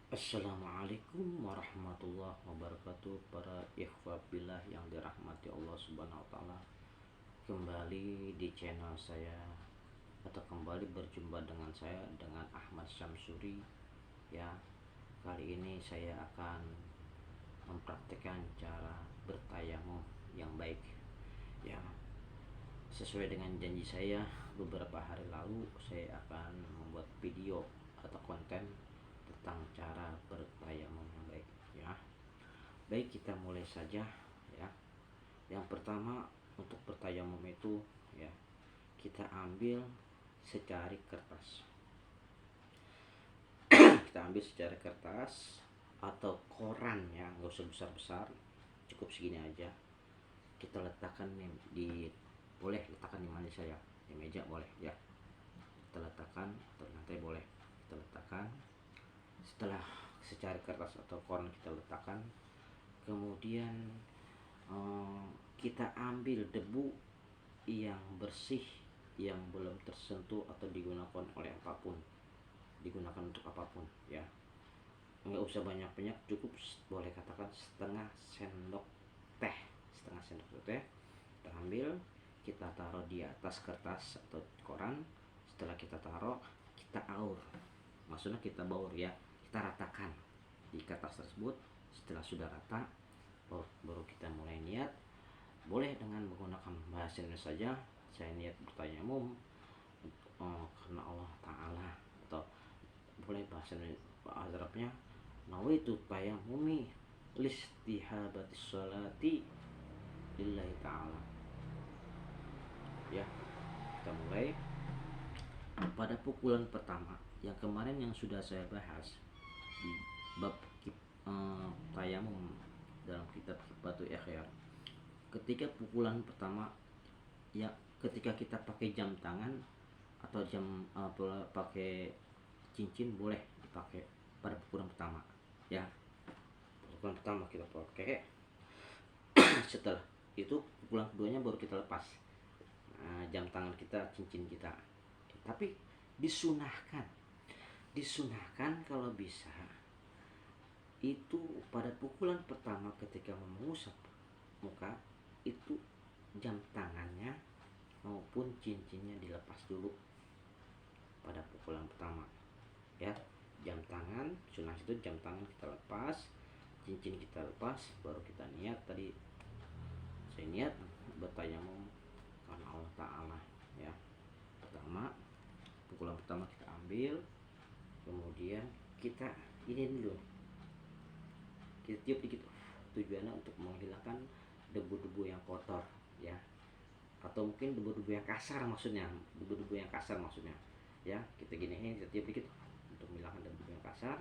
Assalamualaikum warahmatullahi wabarakatuh. Para ikhwah billah yang dirahmati Allah subhanahu wa ta'ala, kembali di channel saya, atau kembali berjumpa dengan saya, dengan Ahmad Syamsuri. Ya, kali ini saya akan mempraktikkan cara bertayamum yang baik. Ya, sesuai dengan janji saya beberapa hari lalu, saya akan membuat video atau konten tentang cara bertayamum yang baik. Ya, baik, kita mulai saja. Ya, yang pertama, untuk bertayamum itu, ya, kita ambil secari kertas. Kita ambil secari kertas atau koran, ya, nggak usah besar-besar, cukup segini aja. Kita letakkan di, boleh letakkan di mana saya, di meja boleh, ya. Kita letakkan atau lantai boleh, kita letakkan. Setelah secari kertas atau koran kita letakkan, kemudian kita ambil debu yang bersih, yang belum tersentuh atau digunakan oleh apapun, digunakan untuk apapun, ya. Nggak usah banyak-banyak, cukup boleh katakan setengah sendok teh. Setengah sendok teh kita ambil, kita taruh di atas kertas atau koran. Setelah kita taruh, kita aur, maksudnya kita baur, ya, kita ratakan di kertas tersebut. Setelah sudah rata, baru kita mulai niat. Boleh dengan menggunakan bahasa Indonesia saja. Saya niat bertayamum karena Allah Ta'ala, atau boleh bahasa Arabnya nawaitu tayamumi listihabati sholati lillahi ta'ala. Ya, kita mulai pada pukulan pertama yang kemarin yang sudah saya bahas di bab tayamum dalam kitab Kifatul Akhyar. Ketika pukulan pertama, ya, ketika kita pakai jam tangan atau jam pakai cincin, boleh dipakai pada pukulan pertama, ya. Pukulan pertama kita pakai. Setelah itu pukulan keduanya baru kita lepas jam tangan kita, cincin kita. Tapi disunahkan kalau bisa itu pada pukulan pertama ketika mengusap muka itu jam tangannya maupun cincinnya dilepas dulu pada pukulan pertama, ya. Jam tangan sunnah itu jam tangan kita lepas, cincin kita lepas, baru kita niat. Tadi saya niat bertayamum karena Allah Ta'ala, ya. Pertama, pukulan pertama kita ambil, kemudian kita ini dulu, kita tiup dikit, tujuannya untuk menghilangkan debu-debu yang kotor, ya, atau mungkin debu-debu yang kasar maksudnya, ya. Kita giniin, kita tiup dikit untuk menghilangkan debu yang kasar.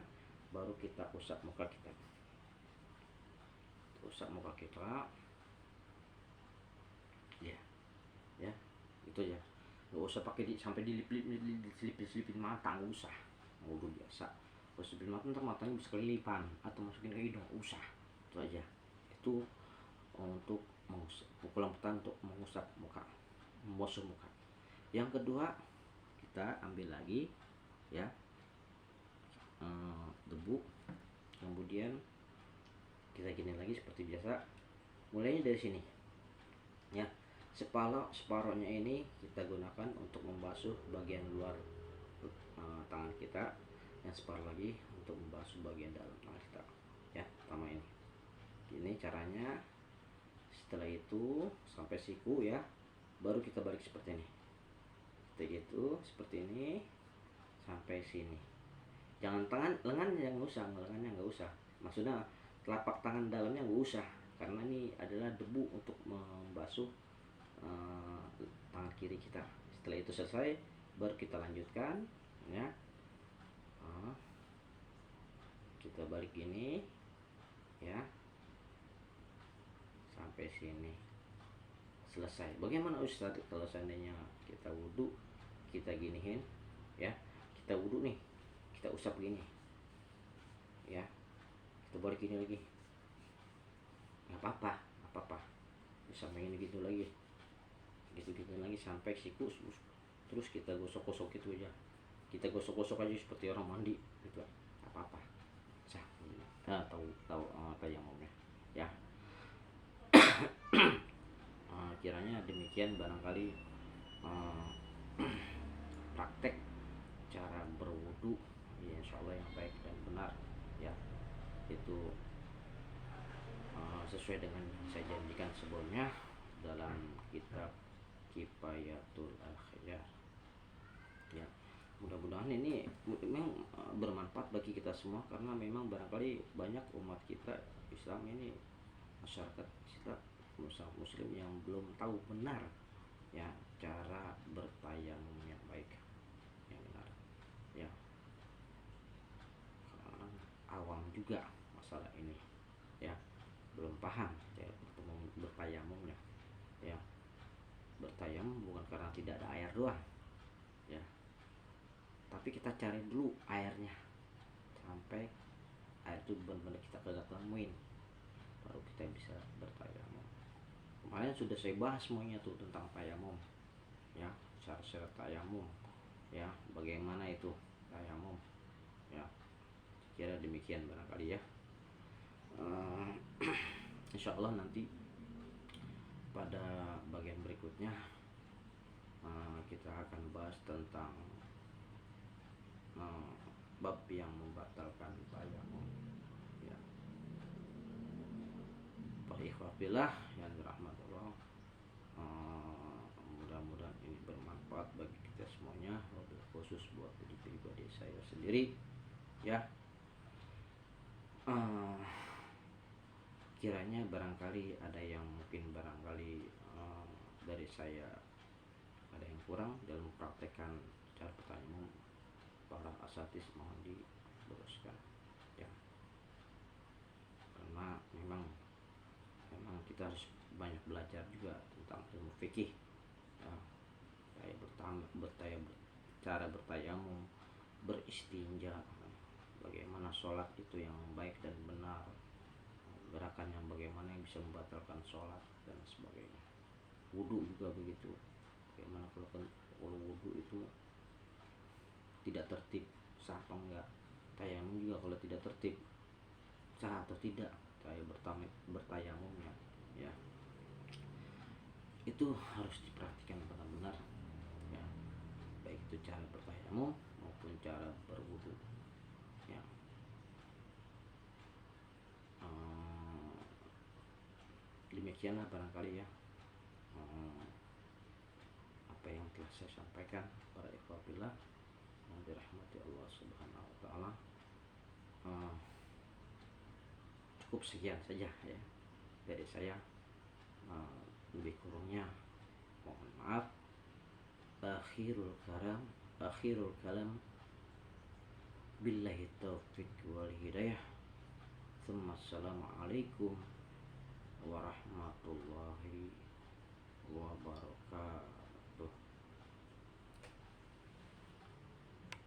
Baru kita usap muka kita, ya, ya, itu ya. Nggak usah pakai sampai dilipin mata, nggak usah. Udah biasa, kalau selipin mata ntar matanya bisa kelilipan atau masukin ke hidung, usah. Itu aja. Itu untuk pukulan pertama untuk mengusap muka, membasuh muka. Yang kedua, kita ambil lagi, ya, debu, kemudian kita gini lagi seperti biasa. Mulainya dari sini, ya. Separohnya ini kita gunakan untuk membasuh bagian luar tangan kita, yang separuh lagi untuk membasuh bagian dalam tangan kita, ya. Pertama ini caranya. Setelah itu sampai siku, ya, baru kita balik seperti ini. Seperti ini sampai sini. Jangan lengannya nggak usah, maksudnya telapak tangan dalamnya nggak usah, karena ini adalah debu untuk membasuh tangan kiri kita. Setelah itu selesai, baru kita lanjutkan, ya. Kita balik gini, ya, sampai sini selesai. Bagaimana Ustaz kalau seandainya kita wudhu, kita giniin, ya, kita wudhu nih, kita usap gini, ya, kita balik gini lagi, nggak apa-apa, sampai ini gitu lagi sampai siku. Terus kita gosok-gosok gitu aja, kita gosok-gosok aja seperti orang mandi gitu, nggak apa-apa. tahu tahu tayamumnya ya. Kiranya demikian barangkali eh, praktek cara berwudu ya, insya Allah yang baik dan benar ya, itu sesuai dengan yang saya janjikan sebelumnya dalam kitab Kifayatul Akhyar ya. Mudah-mudahan ini memang bermanfaat bagi kita semua, karena memang barangkali banyak umat kita Islam ini, masyarakat Islam, muslim yang belum tahu benar ya cara bertayamum yang baik yang benar ya. Kadang awam juga masalah ini ya, belum paham ya bertayamumnya ya. Bertayamum bukan karena tidak ada air doang ya, tapi kita cari dulu airnya sampai air itu benar-benar kita kagak temuin, baru kita bisa bertayamum. Kemarin sudah saya bahas semuanya tuh tentang tayamum ya, syarat-syarat tayamum ya, bagaimana itu tayamum ya. Kira demikian barangkali ya. Insya Allah nanti pada bagian berikutnya kita akan bahas tentang bab yang membatalkan tayamum ya. Ikhwafillah yang dirahmati Allah, mudah-mudahan ini bermanfaat bagi kita semuanya, wabil khusus buat diri pribadi saya sendiri ya. Kiranya barangkali ada yang mungkin barangkali dari saya ada yang kurang dalam mempraktekkan cara bertayamum, para asatis mohon diluruskan ya. Karena memang kita harus banyak belajar juga tentang ilmu fikih ya, kayak cara bertayamum, beristinja, bagaimana sholat itu yang baik dan benar, gerakan yang bagaimana yang bisa membatalkan sholat dan sebagainya. Wudu juga begitu, bagaimana kalau wudu itu tidak tertib sah atau enggak. Tayamum juga kalau tidak tertib sah atau tidak kayak bertayamumnya ya. Itu harus diperhatikan benar-benar ya, baik itu cara bertayamum maupun cara berwudu ya. Demikianlah barangkali ya apa yang telah saya sampaikan para ikhwafillah yang dirahmati Allah Subhanahu wa taala. Cukup sekian saja ya dari saya, lebih kurangnya mohon maaf. Akhirul kalam billahi taufiq wal hidayah. Assalamualaikum warahmatullahi wabarakatuh.